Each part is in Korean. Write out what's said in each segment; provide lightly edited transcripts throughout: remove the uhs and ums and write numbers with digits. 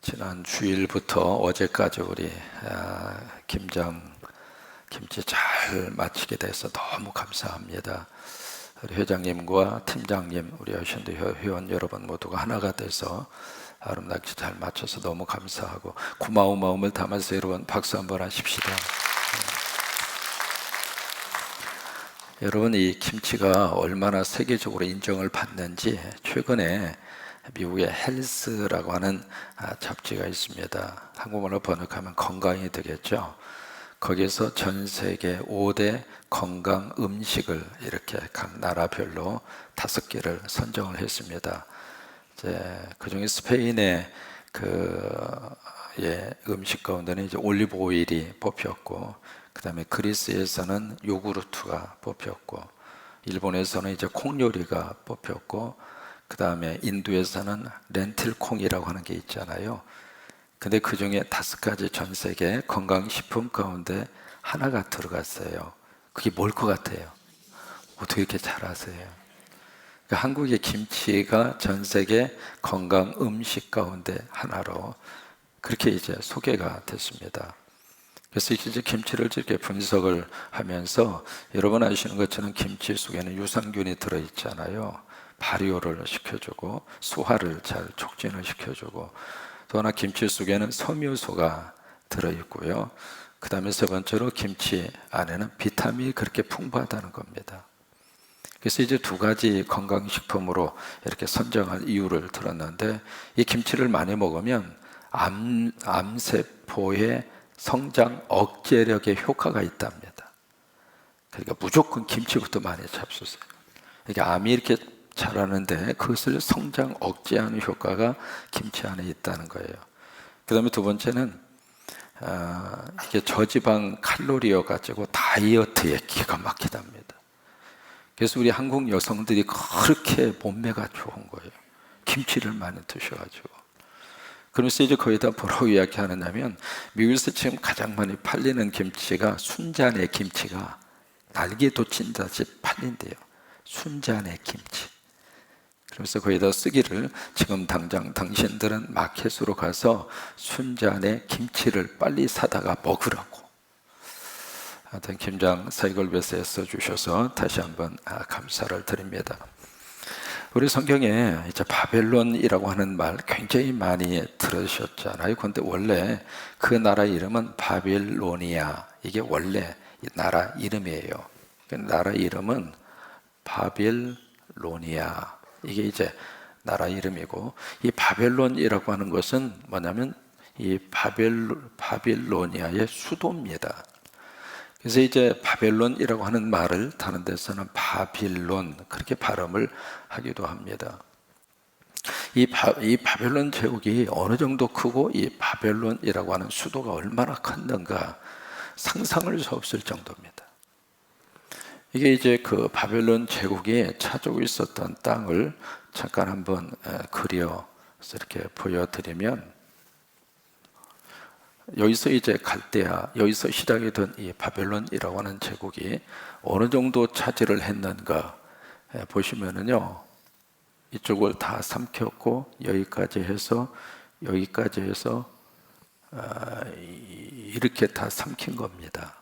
지난 주일부터 어제까지 우리 김장 김치 잘 마치게 돼서 너무 감사합니다. 우리 회장님과 팀장님, 우리 여신도 회원 여러분 모두가 하나가 돼서 아름답게 잘 맞춰서 너무 감사하고 고마운 마음을 담아서 여러분 박수 한번 하십시다. 여러분, 이 김치가 얼마나 세계적으로 인정을 받는지 최근에 미국의 헬스라고 하는 잡지가 있습니다. 한국말로 번역하면 건강이 되겠죠. 거기에서 전 세계 5대 건강 음식을 이렇게 각 나라별로 5개를 선정을 했습니다. 그 중에 스페인의 음식 가운데는 이제 올리브 오일이 뽑혔고, 그 다음에 그리스에서는 요구르트가 뽑혔고, 일본에서는 이제 콩 요리가 뽑혔고, 그 다음에 인도에서는 렌틸콩이라고 하는 게 있잖아요. 근데 그 중에 5가지 전 세계 건강식품 가운데 하나가 들어갔어요. 그게 뭘 것 같아요? 어떻게 이렇게 잘 아세요? 그러니까 한국의 김치가 전 세계 건강 음식 가운데 하나로 그렇게 이제 소개가 됐습니다. 그래서 이제 김치를 이렇게 분석을 하면서 여러분 아시는 것처럼 김치 속에는 유산균이 들어있잖아요. 발효를 시켜주고 소화를 잘 촉진을 시켜주고, 또 하나 김치 속에는 섬유소가 들어있고요. 그 다음에 세 번째로 김치 안에는 비타민이 그렇게 풍부하다는 겁니다. 그래서 이제 2가지 건강식품으로 이렇게 선정할 이유를 들었는데, 이 김치를 많이 먹으면 암세포의 성장 억제력에 효과가 있답니다. 그러니까 무조건 김치부터 많이 잡수세요. 그러니까 암이 이렇게 자라는데 그것을 성장 억제하는 효과가 김치 안에 있다는 거예요. 그 다음에 2번째는 이게 저지방 칼로리여 가지고 다이어트에 기가 막히답니다. 그래서 우리 한국 여성들이 그렇게 몸매가 좋은 거예요. 김치를 많이 드셔가지고. 그러면서 이제 거기다 뭐라고 이야기하느냐면, 미국에서 지금 가장 많이 팔리는 김치가 순자네 김치가 날개 돋친다시 팔린대요. 순자네 김치. 그래서 거기다 쓰기를, 지금 당장 당신들은 마켓으로 가서 순자네 김치를 빨리 사다가 먹으라고. 하여튼 김장 사이글베스에 써주셔서 다시 한번 감사를 드립니다. 우리 성경에 이제 바벨론이라고 하는 말 굉장히 많이 들으셨잖아요. 그런데 원래 그 나라 이름은 바빌로니아, 이게 원래 나라 이름이에요. 나라 이름은 바빌로니아, 이게 이제 나라 이름이고, 이 바벨론이라고 하는 것은 뭐냐면 이 바빌로니아의 수도입니다. 그래서 이제 바벨론이라고 하는 말을 다른 데서는 바빌론, 그렇게 발음을 하기도 합니다. 이 바벨론 제국이 어느 정도 크고 이 바벨론이라고 하는 수도가 얼마나 컸는가 상상할 수 없을 정도입니다. 이게 이제 그 바벨론 제국이 차지하고 있었던 땅을 잠깐 한번 그려서 이렇게 보여드리면, 여기서 이제 갈대아, 여기서 시작이 된 이 바벨론이라고 하는 제국이 어느 정도 차지를 했는가 보시면은요, 이쪽을 다 삼켰고 여기까지 해서 이렇게 다 삼킨 겁니다.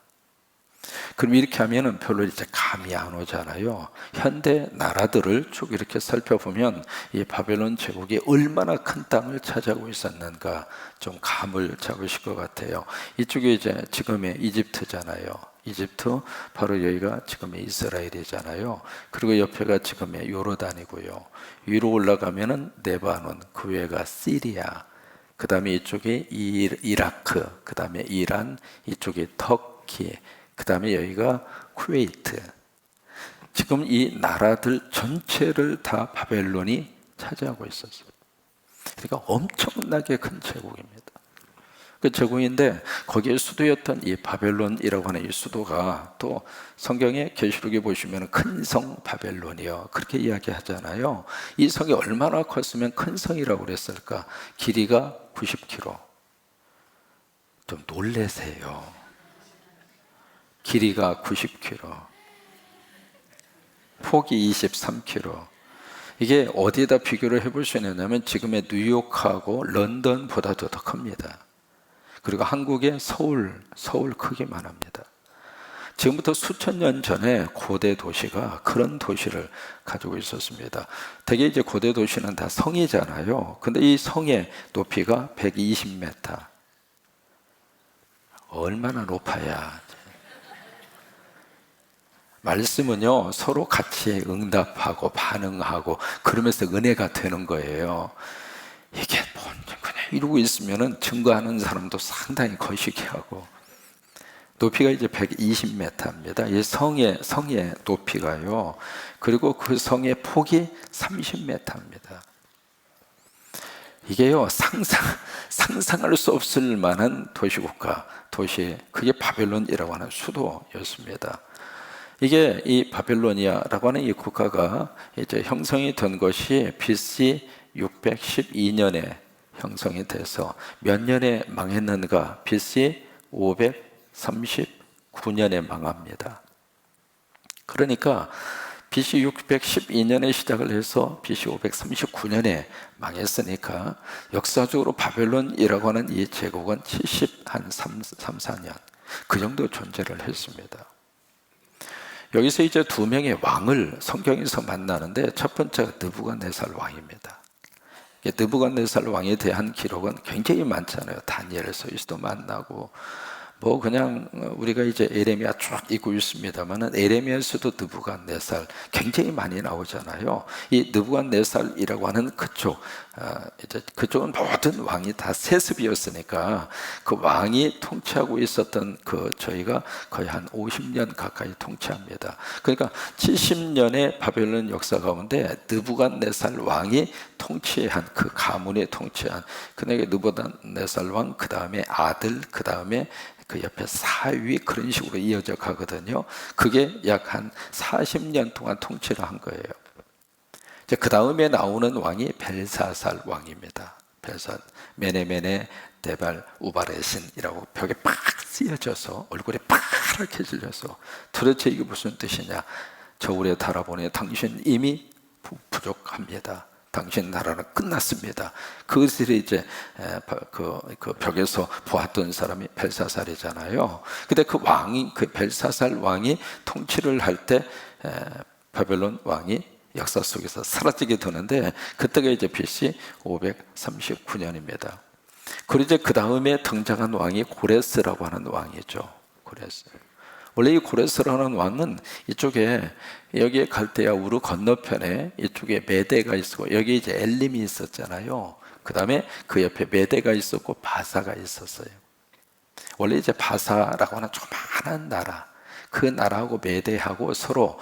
그럼 이렇게 하면은 별로 이제 감이 안 오잖아요. 현대 나라들을 쭉 이렇게 살펴보면 이 바벨론 제국이 얼마나 큰 땅을 차지하고 있었는가 좀 감을 잡으실 것 같아요. 이쪽이 이제 지금의 이집트잖아요. 이집트, 바로 여기가 지금의 이스라엘이잖아요. 그리고 옆에가 지금의 요르단이고요. 위로 올라가면은 네바논, 그 위에가 시리아, 그 다음에 이쪽이 이라크, 그 다음에 이란, 이쪽이 터키, 그 다음에 여기가 쿠웨이트. 지금 이 나라들 전체를 다 바벨론이 차지하고 있었어요. 그러니까 엄청나게 큰 제국입니다. 그 제국인데 거기에 수도였던 이 바벨론이라고 하는 이 수도가, 또 성경의 계시록에 보시면 큰 성 바벨론이요, 그렇게 이야기하잖아요. 이 성이 얼마나 컸으면 큰 성이라고 그랬을까? 길이가 90km. 좀 놀라세요. 길이가 90km, 폭이 23km. 이게 어디에다 비교를 해볼 수 있느냐면 지금의 뉴욕하고 런던보다도 더 큽니다. 그리고 한국의 서울 크기만 합니다. 지금부터 수천 년 전에 고대 도시가 그런 도시를 가지고 있었습니다. 대개 이제 고대 도시는 다 성이잖아요. 근데 이 성의 높이가 120m. 얼마나 높아야. 말씀은요, 서로 같이 응답하고 반응하고 그러면서 은혜가 되는 거예요. 이게 그냥 이러고 있으면은 증거하는 사람도 상당히 거시기 하고. 높이가 이제 120m입니다. 이 성의 높이가요. 그리고 그 성의 폭이 30m입니다. 이게요, 상상할 수 없을 만한 도시, 그게 바벨론이라고 하는 수도였습니다. 이게 이 바벨로니아라고 하는 이 국가가 이제 형성이 된 것이 BC 612년에 형성이 돼서 몇 년에 망했는가? BC 539년에 망합니다. 그러니까 BC 612년에 시작을 해서 BC 539년에 망했으니까 역사적으로 바벨론이라고 하는 이 제국은 3, 4년 그 정도 존재를 했습니다. 여기서 이제 두 명의 왕을 성경에서 만나는데 첫 번째가 느부갓네살 왕입니다. 느부갓네살 왕에 대한 기록은 굉장히 많잖아요. 다니엘서에서도 만나고 뭐 그냥 우리가 이제 에레미야 쭉 읽고 있습니다만은 에레미야에서도 느부갓네살 굉장히 많이 나오잖아요. 이 느부갓네살이라고 하는 이제 그쪽은 모든 왕이 다 세습이었으니까 그 왕이 통치하고 있었던 저희가 거의 한 50년 가까이 통치합니다. 그러니까 70년의 바벨론 역사 가운데 느부갓네살 왕이 통치한 그 가문이 통치한 그에게 느부갓네살 왕 그 다음에 아들 그 다음에 그 옆에 사위 그런 식으로 이어져 가거든요. 그게 약 한 40년 동안 통치를 한 거예요. 그 다음에 나오는 왕이 벨사살 왕입니다. 메네메네 데발 우바레신이라고 벽에 팍 쓰여져서 얼굴에 파랗게 질려서 도대체 이게 무슨 뜻이냐? 저울에 달아보니 당신 이미 부족합니다. 당신 나라는 끝났습니다. 그것을 이제 그 벽에서 보았던 사람이 벨사살이잖아요. 근데 그 벨사살 왕이 통치를 할 때 바벨론 왕이 역사 속에서 사라지게 되는데 그때가 이제 BC 539년입니다. 그리고 이제 그 다음에 등장한 왕이 고레스라고 하는 왕이죠. 고레스. 원래 이 고레스라는 왕은 이쪽에 여기에 갈대아 우르 건너편에 이쪽에 메대가 있었고 여기 이제 엘림이 있었잖아요. 그 다음에 그 옆에 메대가 있었고 바사가 있었어요. 원래 이제 바사라고 하는 조그마한 나라, 그 나라하고 메대하고 서로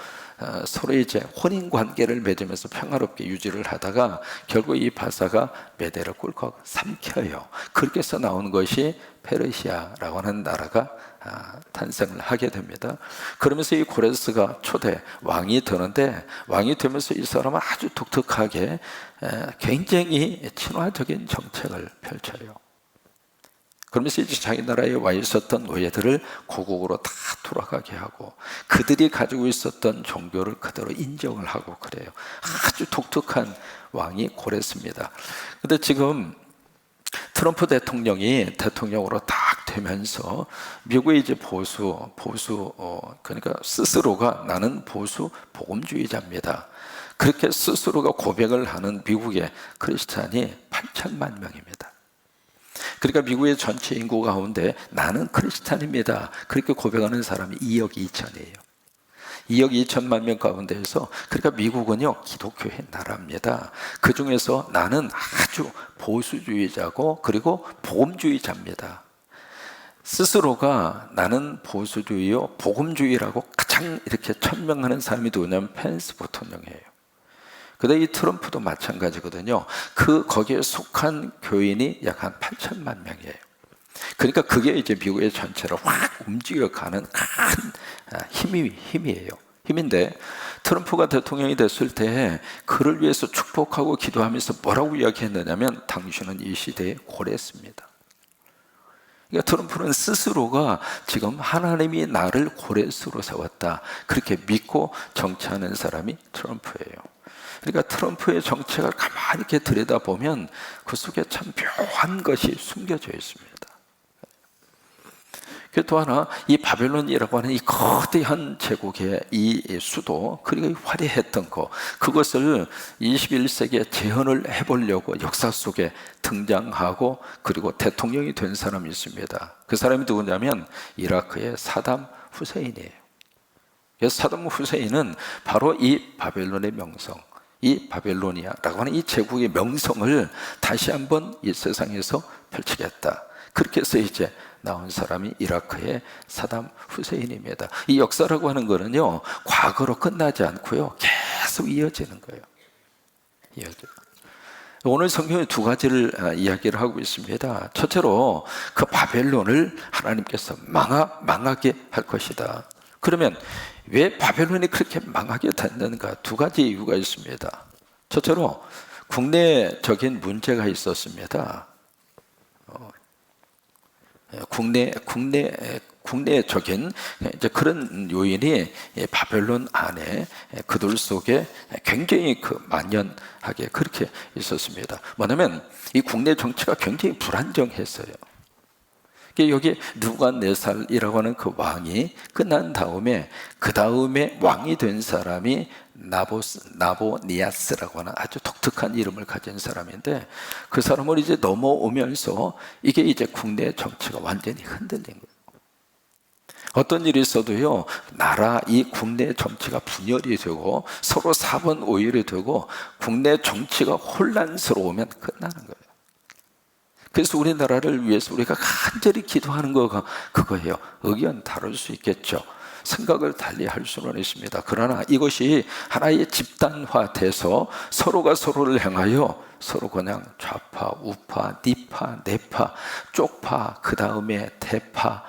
이제 혼인 관계를 맺으면서 평화롭게 유지를 하다가 결국 이 바사가 메대를 꿀꺽 삼켜요. 그렇게 해서 나온 것이 페르시아라고 하는 나라가 탄생을 하게 됩니다. 그러면서 이 고레스가 초대 왕이 되는데 왕이 되면서 이 사람은 아주 독특하게 굉장히 친화적인 정책을 펼쳐요. 그러면서 이제 자기 나라에 와 있었던 노예들을 고국으로 다 돌아가게 하고 그들이 가지고 있었던 종교를 그대로 인정을 하고 그래요. 아주 독특한 왕이 고레스입니다. 근데 지금 트럼프 대통령이 대통령으로 딱 되면서 미국의 이제 그러니까 스스로가 나는 보수 복음주의자입니다. 그렇게 스스로가 고백을 하는 미국의 크리스찬이 8천만 명입니다. 그러니까 미국의 전체 인구 가운데 나는 크리스찬입니다. 그렇게 고백하는 사람이 2억 2천이에요. 2억 2천만 명 가운데에서 그러니까 미국은요 기독교의 나라입니다. 그 중에서 나는 아주 보수주의자고 그리고 복음주의자입니다. 스스로가 나는 보수주의요 복음주의라고 가장 이렇게 천명하는 사람이 누구냐면 펜스 부통령이에요. 근데 이 트럼프도 마찬가지거든요. 거기에 속한 교인이 약 한 8천만 명이에요. 그러니까 그게 이제 미국의 전체를 확 움직여가는 큰 힘인데 트럼프가 대통령이 됐을 때 그를 위해서 축복하고 기도하면서 뭐라고 이야기했느냐면 당신은 이 시대의 고레스입니다. 그러니까 트럼프는 스스로가 지금 하나님이 나를 고레스로 세웠다 그렇게 믿고 정치하는 사람이 트럼프예요. 그러니까 트럼프의 정책을 가만히 이렇게 들여다보면 그 속에 참 묘한 것이 숨겨져 있습니다. 또 하나, 이 바벨론이라고 하는 이 거대한 제국의 이 수도, 그리고 화려했던 거, 그것을 21세기에 재현을 해보려고 역사 속에 등장하고 그리고 대통령이 된 사람이 있습니다. 그 사람이 누구냐면 이라크의 사담 후세인이에요. 그래서 사담 후세인은 바로 이 바벨론의 명성, 이 바벨로니아라고 하는 이 제국의 명성을 다시 한번 이 세상에서 펼치겠다. 그렇게 해서 이제 나온 사람이 이라크의 사담 후세인입니다. 이 역사라고 하는 거는요, 과거로 끝나지 않고요, 계속 이어지는 거예요. 오늘 성경에 두 가지를 이야기를 하고 있습니다. 첫째로 그 바벨론을 하나님께서 망하게 할 것이다. 그러면 왜 바벨론이 그렇게 망하게 됐는가? 두 가지 이유가 있습니다. 첫째로 국내적인 문제가 있었습니다. 국내적인 이제 그런 요인이 바벨론 안에 그들 속에 굉장히 만연하게 그렇게 있었습니다. 뭐냐면 이 국내 정치가 굉장히 불안정했어요. 여기 느부갓네살이라고 하는 그 왕이 끝난 다음에 그 다음에 왕이 된 사람이 나보니아스라고 하는 아주 독특한 이름을 가진 사람인데, 그 사람을 이제 넘어오면서 이게 이제 국내 정치가 완전히 흔들린 거예요. 어떤 일이 있어도요, 이 국내 정치가 분열이 되고 서로 사분오열이 되고 국내 정치가 혼란스러우면 끝나는 거예요. 그래서 우리나라를 위해서 우리가 간절히 기도하는 거가 그거예요. 의견 다를 수 있겠죠. 생각을 달리 할 수는 있습니다. 그러나 이것이 하나의 집단화돼서 서로가 서로를 향하여 서로 그냥 좌파, 우파, 니파, 내파, 쪽파, 그 다음에 대파,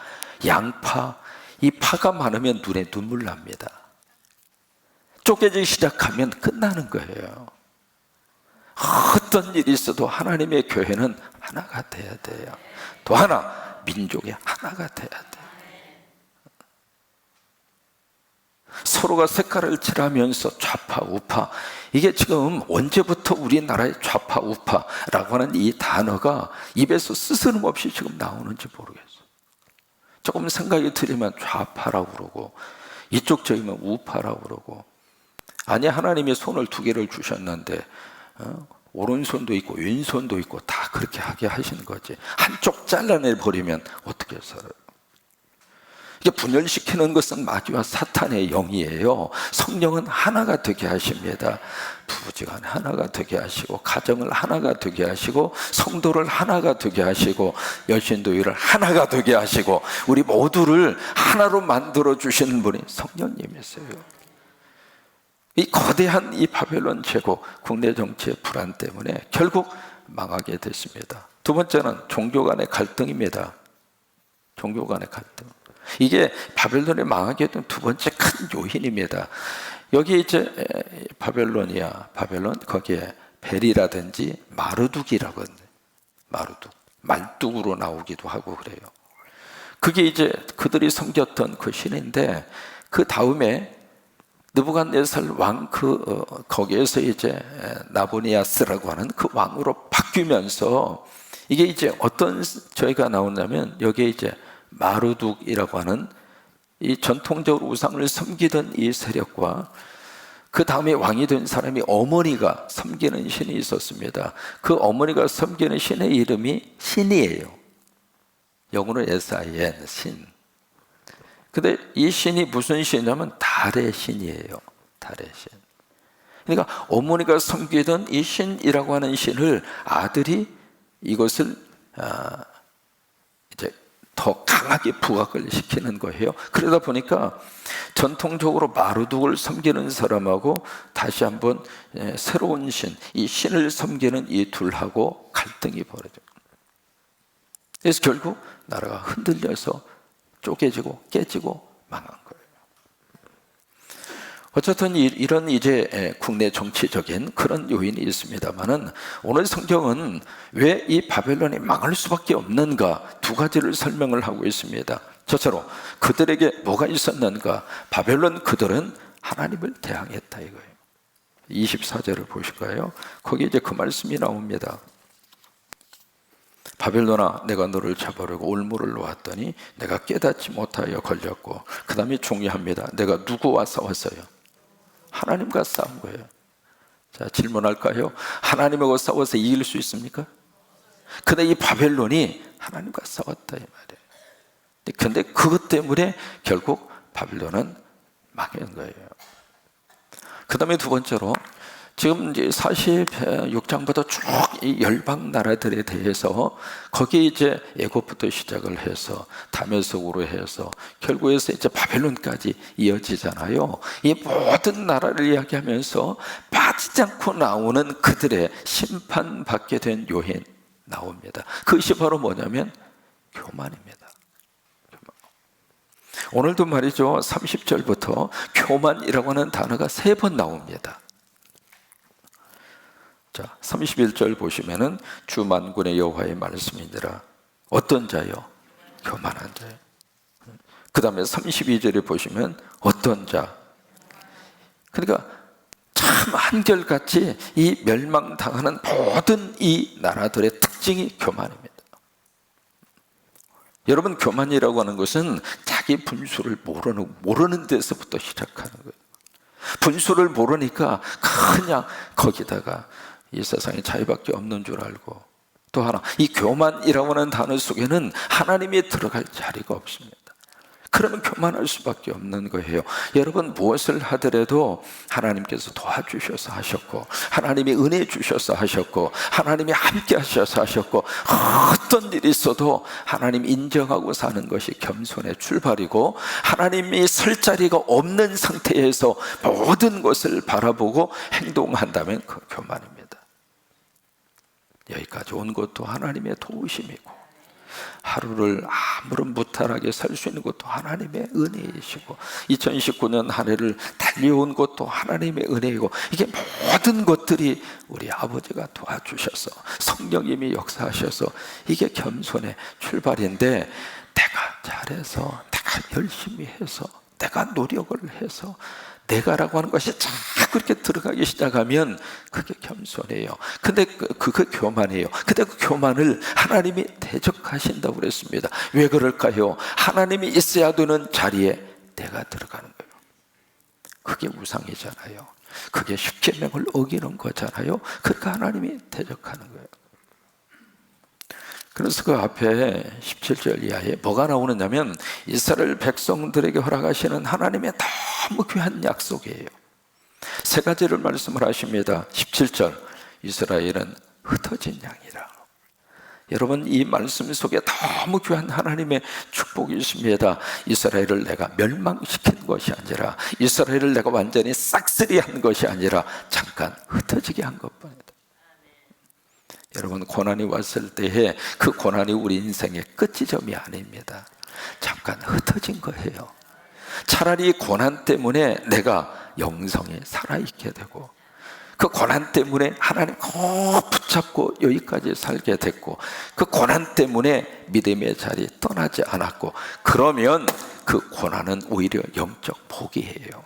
양파, 이 파가 많으면 눈에 눈물 납니다. 쪼개지기 시작하면 끝나는 거예요. 어떤 일이 있어도 하나님의 교회는 하나가 돼야 돼요. 또 하나, 민족이 하나가 돼야 돼요. 서로가 색깔을 칠하면서 좌파, 우파, 이게 지금 언제부터 우리나라의 좌파, 우파라고 하는 이 단어가 입에서 스스럼 없이 지금 나오는지 모르겠어요. 조금 생각이 들으면 좌파라고 그러고 이쪽 저기면 우파라고 그러고, 아니 하나님이 손을 두 개를 주셨는데 오른손도 있고 왼손도 있고 다 그렇게 하게 하시는 거지. 한쪽 잘라내버리면 어떻게 살아요? 이게 분열시키는 것은 마귀와 사탄의 영이에요. 성령은 하나가 되게 하십니다. 부부지간 하나가 되게 하시고, 가정을 하나가 되게 하시고, 성도를 하나가 되게 하시고, 여신도일을 하나가 되게 하시고, 우리 모두를 하나로 만들어 주시는 분이 성령님이세요. 이 거대한 이 바벨론 제국, 국내 정치의 불안 때문에 결국 망하게 됐습니다. 두 번째는 종교 간의 갈등입니다. 종교 간의 갈등. 이게 바벨론이 망하게 된 두 번째 큰 요인입니다. 여기 이제 바벨론, 거기에 벨이라든지 마르둑이라고 하는데, 말뚝으로 나오기도 하고 그래요. 그게 이제 그들이 섬겼던 그 신인데, 그 다음에 느부갓네살 왕 거기에서 이제 나보니아스라고 하는 그 왕으로 바뀌면서 이게 이제 어떤 저희가 나오냐면, 여기에 이제 마르둑이라고 하는 이 전통적으로 우상을 섬기던 이 세력과 그 다음에 왕이 된 사람이 어머니가 섬기는 신이 있었습니다. 그 어머니가 섬기는 신의 이름이 신이에요. 영어로 S-I-N, 신. 근데 이 신이 무슨 신이냐면 달의 신이에요. 달의 신. 그러니까 어머니가 섬기던 이 신이라고 하는 신을 아들이 이것을 이제 더 강하게 부각을 시키는 거예요. 그러다 보니까 전통적으로 마르둑을 섬기는 사람하고 다시 한번 새로운 신, 이 신을 섬기는 이 둘하고 갈등이 벌어져요. 그래서 결국 나라가 흔들려서 쪼개지고 깨지고 망한 거예요. 어쨌든 이런 이제 국내 정치적인 그런 요인이 있습니다만은, 오늘 성경은 왜 이 바벨론이 망할 수밖에 없는가 두 가지를 설명을 하고 있습니다. 첫째로 그들에게 뭐가 있었는가? 바벨론 그들은 하나님을 대항했다 이거예요. 24절을 보실까요? 거기 이제 그 말씀이 나옵니다. 바벨론아, 내가 너를 잡으려고 올무를 놓았더니 내가 깨닫지 못하여 걸렸고, 그 다음에 중요합니다. 내가 누구와 싸웠어요? 하나님과 싸운 거예요. 자, 질문할까요? 하나님하고 싸워서 이길 수 있습니까? 근데 이 바벨론이 하나님과 싸웠다 이 말이에요. 근데 그것 때문에 결국 바벨론은 망한 거예요. 그 다음에 두 번째로, 지금 이제 46장부터 쭉 이 열방 나라들에 대해서 거기에 이제 애굽부터 시작을 해서 다메섹으로 해서 결국에서 이제 바벨론까지 이어지잖아요. 이 모든 나라를 이야기하면서 빠지지 않고 나오는 그들의 심판받게 된 요인 나옵니다. 그것이 바로 뭐냐면 교만입니다. 오늘도 말이죠, 30절부터 교만이라고 하는 단어가 3번 나옵니다. 자, 31절 보시면은 주 만군의 여호와의 말씀이니라. 어떤 자요? 교만한 자요. 그 다음에 32절에 보시면 어떤 자? 그러니까 참 한결같이 이 멸망당하는 모든 이 나라들의 특징이 교만입니다. 여러분, 교만이라고 하는 것은 자기 분수를 모르는 데서부터 시작하는 거예요. 분수를 모르니까 그냥 거기다가 이 세상에 자유밖에 없는 줄 알고, 또 하나, 이 교만이라고 하는 단어 속에는 하나님이 들어갈 자리가 없습니다. 그러면 교만할 수밖에 없는 거예요. 여러분, 무엇을 하더라도 하나님께서 도와주셔서 하셨고, 하나님이 은혜 주셔서 하셨고, 하나님이 함께 하셔서 하셨고, 어떤 일이 있어도 하나님 인정하고 사는 것이 겸손의 출발이고, 하나님이 설 자리가 없는 상태에서 모든 것을 바라보고 행동한다면 그 교만입니다. 여기까지 온 것도 하나님의 도우심이고, 하루를 아무런 무탈하게 살 수 있는 것도 하나님의 은혜이시고, 2019년 한 해를 달려온 것도 하나님의 은혜이고, 이게 모든 것들이 우리 아버지가 도와주셔서 성령님이 역사하셔서 이게 겸손의 출발인데, 내가 잘해서, 내가 열심히 해서, 내가 노력을 해서 내가라고 하는 것이 자꾸 이렇게 들어가기 시작하면 그게 겸손해요. 근데 그게 교만이에요. 근데 그 교만을 하나님이 대적하신다고 그랬습니다. 왜 그럴까요? 하나님이 있어야 되는 자리에 내가 들어가는 거예요. 그게 우상이잖아요. 그게 십계명을 어기는 거잖아요. 그러니까 하나님이 대적하는 거예요. 그래서 그 앞에 17절 이하에 뭐가 나오느냐면, 이스라엘 백성들에게 허락하시는 하나님의 너무 귀한 약속이에요. 3가지를 말씀을 하십니다. 17절, 이스라엘은 흩어진 양이라. 여러분, 이 말씀 속에 너무 귀한 하나님의 축복이 있습니다. 이스라엘을 내가 멸망시킨 것이 아니라, 이스라엘을 내가 완전히 싹쓸이한 것이 아니라 잠깐 흩어지게 한 것뿐이다. 여러분, 고난이 왔을 때에 그 고난이 우리 인생의 끝지점이 아닙니다. 잠깐 흩어진 거예요. 차라리 고난 때문에 내가 영성에 살아있게 되고, 그 고난 때문에 하나님 꼭 붙잡고 여기까지 살게 됐고, 그 고난 때문에 믿음의 자리 떠나지 않았고, 그러면 그 고난은 오히려 영적 복이에요.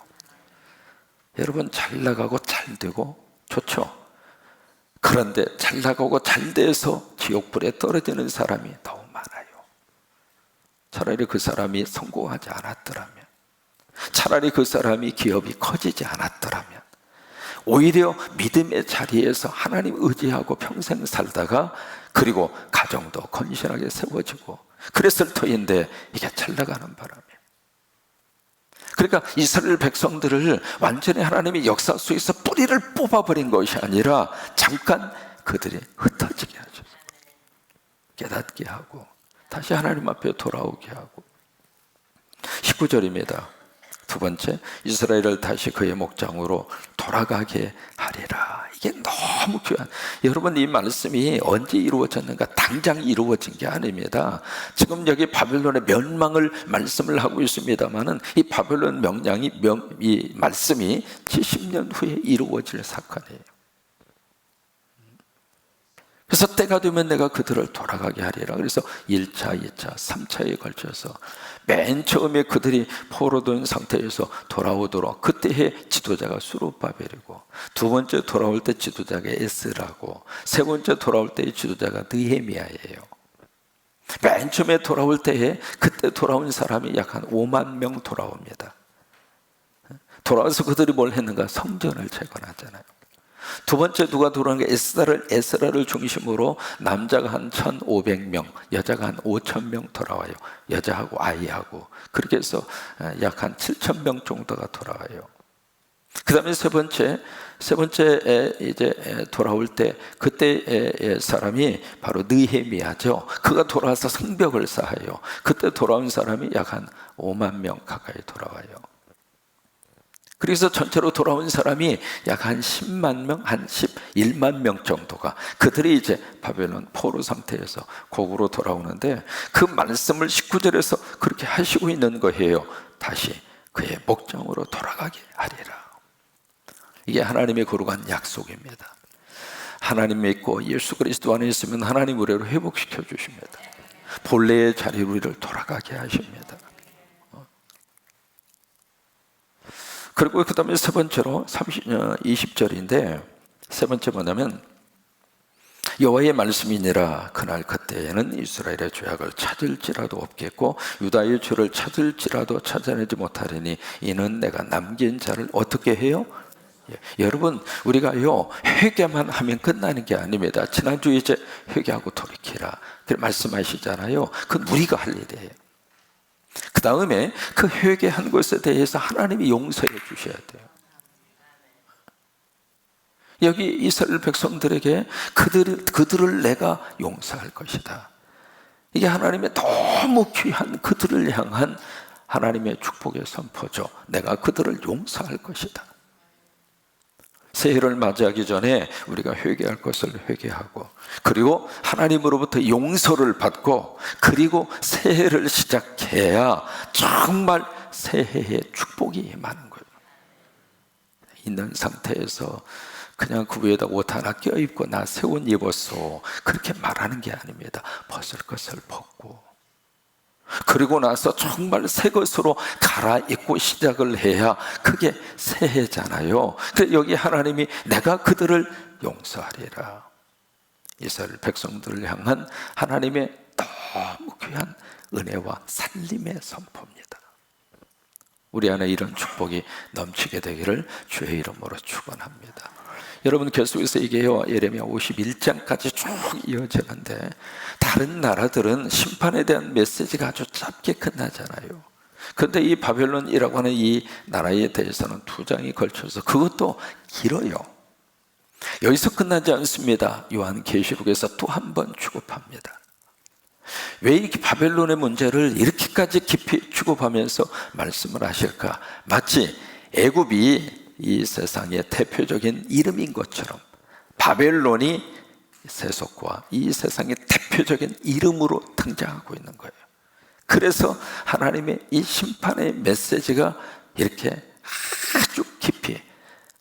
여러분, 잘 나가고 잘 되고 좋죠. 그런데 잘 나가고 잘 돼서 지옥불에 떨어지는 사람이 너무 많아요. 차라리 그 사람이 성공하지 않았더라면, 차라리 그 사람이 기업이 커지지 않았더라면, 오히려 믿음의 자리에서 하나님 의지하고 평생 살다가, 그리고 가정도 건실하게 세워지고 그랬을 터인데 이게 잘 나가는 바람에, 그러니까 이스라엘 백성들을 완전히 하나님이 역사 속에서 뿌리를 뽑아버린 것이 아니라 잠깐 그들이 흩어지게 하셔서 깨닫게 하고 다시 하나님 앞에 돌아오게 하고. 19절입니다. 두 번째, 이스라엘을 다시 그의 목장으로 돌아가게 하리라. 이게 너무 귀한, 여러분, 이 말씀이 언제 이루어졌는가? 당장 이루어진 게 아닙니다. 지금 여기 바벨론의 멸망을 말씀을 하고 있습니다만은, 이 바벨론 명량이 이 말씀이 70년 후에 이루어질 사건이에요. 그래서 때가 되면 내가 그들을 돌아가게 하리라. 그래서 1차, 2차, 3차에 걸쳐서 맨 처음에 그들이 포로된 상태에서 돌아오도록 그때의 지도자가 수룹바벨이고, 두 번째 돌아올 때 지도자가 에스라고, 세 번째 돌아올 때의 지도자가 느헤미야예요. 맨 처음에 돌아올 때에 그때 돌아온 사람이 약 한 5만 명 돌아옵니다. 돌아와서 그들이 뭘 했는가? 성전을 재건하잖아요. 두 번째 누가 돌아오는 게 에스라를 중심으로 남자가 한 1,500명, 여자가 한 5,000명 돌아와요. 여자하고 아이하고. 그렇게 해서 약 한 7,000명 정도가 돌아와요. 그 다음에 세 번째 이제 돌아올 때 그때 사람이 바로 느헤미야죠. 그가 돌아와서 성벽을 쌓아요. 그때 돌아온 사람이 약 한 5만 명 가까이 돌아와요. 그래서 전체로 돌아온 사람이 약 한 10만 명, 한 11만 명 정도가, 그들이 이제 바벨론 포로 상태에서 곡으로 돌아오는데, 그 말씀을 19절에서 그렇게 하시고 있는 거예요. 다시 그의 목장으로 돌아가게 하리라. 이게 하나님의 거룩한 약속입니다. 하나님 믿고 예수 그리스도 안에 있으면 하나님 우리를 회복시켜 주십니다. 본래의 자리로 우리를 돌아가게 하십니다. 그리고 그 다음에 세 번째로 20절인데, 세 번째 뭐냐면 여호와의 말씀이니라. 그날 그때에는 이스라엘의 죄악을 찾을지라도 없겠고 유다의 죄를 찾을지라도 찾아내지 못하리니 이는 내가 남긴 자를 어떻게 해요? 여러분, 우리가요 회개만 하면 끝나는 게 아닙니다. 지난주에 이제 회개하고 돌이키라 말씀하시잖아요. 그건 우리가 할 일이에요. 그 다음에 그 회개한 것에 대해서 하나님이 용서해 주셔야 돼요. 여기 이스라엘 백성들에게 그들을 내가 용서할 것이다. 이게 하나님의 너무 귀한 그들을 향한 하나님의 축복의 선포죠. 내가 그들을 용서할 것이다. 새해를 맞이하기 전에 우리가 회개할 것을 회개하고, 그리고 하나님으로부터 용서를 받고, 그리고 새해를 시작해야 정말 새해의 축복이 임하는 거예요. 있는 상태에서 그냥 그 위에다 옷 하나 껴입고 나 새 옷 입었어 그렇게 말하는 게 아닙니다. 벗을 것을 벗고, 그리고 나서 정말 새 것으로 갈아입고 시작을 해야 그게 새해잖아요. 그래서 여기 하나님이 내가 그들을 용서하리라. 이스라엘 백성들을 향한 하나님의 너무 귀한 은혜와 살림의 선포입니다. 우리 안에 이런 축복이 넘치게 되기를 주의 이름으로 축원합니다. 여러분, 계속해서 이게요 예레미야 51장까지 쭉 이어지는데, 다른 나라들은 심판에 대한 메시지가 아주 짧게 끝나잖아요. 그런데 이 바벨론이라고 하는 이 나라에 대해서는 2장이 걸쳐서 그것도 길어요. 여기서 끝나지 않습니다. 요한계시록에서 또 한 번 취급합니다. 왜 이렇게 바벨론의 문제를 이렇게까지 깊이 취급하면서 말씀을 하실까? 마치 애굽이 이 세상의 대표적인 이름인 것처럼 바벨론이 세속과 이 세상의 대표적인 이름으로 등장하고 있는 거예요. 그래서 하나님의 이 심판의 메시지가 이렇게 아주 깊이,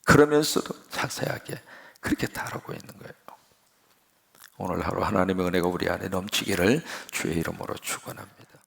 그러면서도 자세하게 그렇게 다루고 있는 거예요. 오늘 하루 하나님의 은혜가 우리 안에 넘치기를 주의 이름으로 축원합니다.